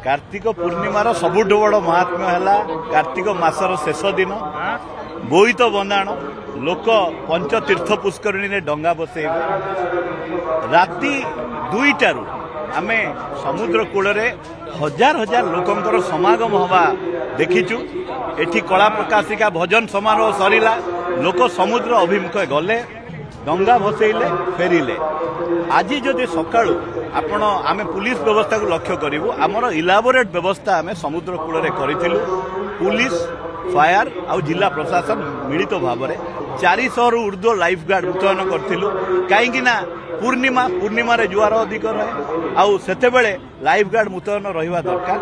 कार्तिक पूर्णिमार सबुठ बड़ महात्म्य है कार्तिक मासर शेष दिन बोईत बंदाण लोक पंचतीर्थ पुष्करणी में डंगा बसैबे राति 2टारू आमे समुद्र कूल हजार हजार लोकंकर समागम हवा देखीचु। एठी कला प्रकाशिका भजन समारोह सरिला लोक समुद्र अभिमुखे गले डंगा भसैले फेरिले। आज जदि सकाळु आपण आमे पुलिस व्यवस्था को लक्ष्य करिवु आमर इलाबोरेट व्यवस्था आमे समुद्र कूल रे करिथिलु। पुलिस फायर आउ जिला प्रशासन मिलित भाव में 400 रु ऊर्ध्व लाइफ गार्ड मुतयन करथिलु। काहेकि ना पूर्णिमा रे जुआर अधिक रहे आउ सेते बेले लाइफ गार्ड मुतयन रहिबा दरकार।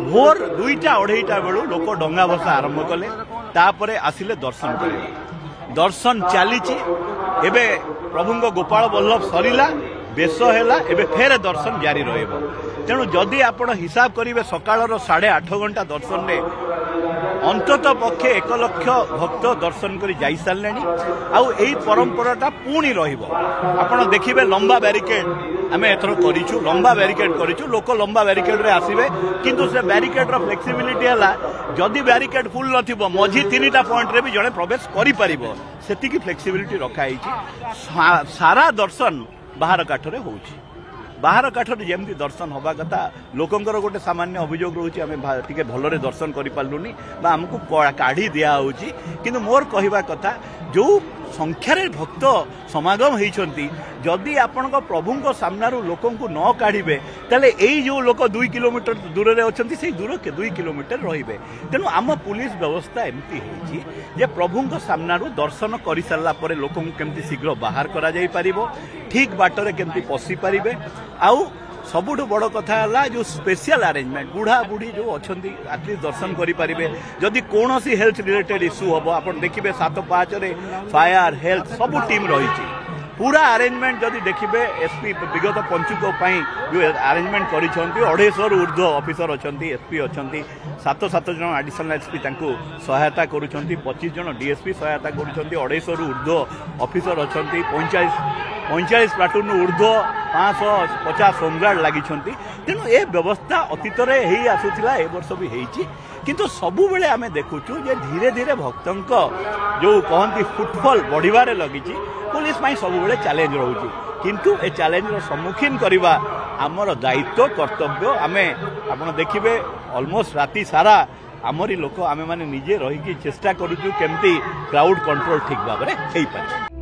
भोर 2टा-2:30 बेलू लोक डंगा भसा आरंभ कले तापरे आसिले दर्शन करे। दर्शन चली एबे प्रभु गोपाल बल्लभ सरिला बेश है एबे फेर दर्शन जारी रहिबो। तेणु जदि आपण हिसाब करेंगे सकाळ 8.5 घंटा दर्शन में अंतत पक्षे 1 लाख भक्त दर्शन कर जाई सारे आउ यही परंपराटा पुणी रहिबो। आपण देखिबे लंबा बैरिकेड आमे एथर करिछु लंबा बैरिकेड करिछु लोक लंबा बैरिकेड रे आसीबे किंतु से बैरिकेड रो फ्लेक्सिबिलिटी हला जदि बैरिकेड फुल नथिबो मझी 3टा पॉइंट रे भी जणे प्रवेश करि परिबो सेति की फ्लेक्सिबिलिटी रखा हिची। सारा दर्शन बाहर काठरे होउची। बाहर काठरे जेमती दर्शन हवा कथा लोकंकर गोटे सामान्य अभियोग रोचे आम टे भलरे दर्शन करूनी आमको काढ़ी दिया होची। किंतु मोर कहवा कथा जो संख्यार भक्त समागम होती जदि आपण प्रभु सामनारू लोक न काढ़े ताले यही जो लोक 2 किलोमीटर दूर में अच्छा से दूर के 2 किलोमीटर रे। तेणु आम पुलिस व्यवस्था एमती है प्रभु सामनारू दर्शन कर सारा पर लोक केमती शीघ्र बाहर करा जाई परिबो ठीक बाटर केमती पशि पारे आउ सबुठ बड़ कथा है जो स्पेशल अरेंजमेंट बुढ़ा बुढ़ी जो अच्छा एटलिस्ट दर्शन करें जदि कौन सी हेल्थ रिलेटेड इश्यू हम आप देखिए 7-5 फायर हेल्थ सब टीम रही पूरा अरेंजमेंट जदि देखिए एसपी विगत पंचुक जो अरेंजमेंट कर 250 रु ऊर्ध्व ऑफिसर अच्छा एसपी अच्छा 7 जन एडिशनल एसपी सहायता कर 25 जन डीएसपी सहायता कर 250 रु ऊर्ध्व ऑफिसर अच्छा 45 प्लाटून ऊर्ध्व 550 होमगार्ड लगी। तेणु ये व्यवस्था अतीत में आसूला ए वर्ष भी होती किंतु सबु बेले आमे देखुचु जे धीरे धीरे भक्तों जो कहती फुटफॉल बढ़िबारे लगी पुलिस सब बेले चैलेंज रोचे किंतु ए चैलेंज सम्मुखीन करवा आमर दायित्व कर्तव्य। आमे आपण देखिबे ऑलमोस्ट राति सारा आमरी लोक आमे माने निजे रही चेष्टा करूचु केमती क्राउड कंट्रोल ठीक भाव में हो पारे।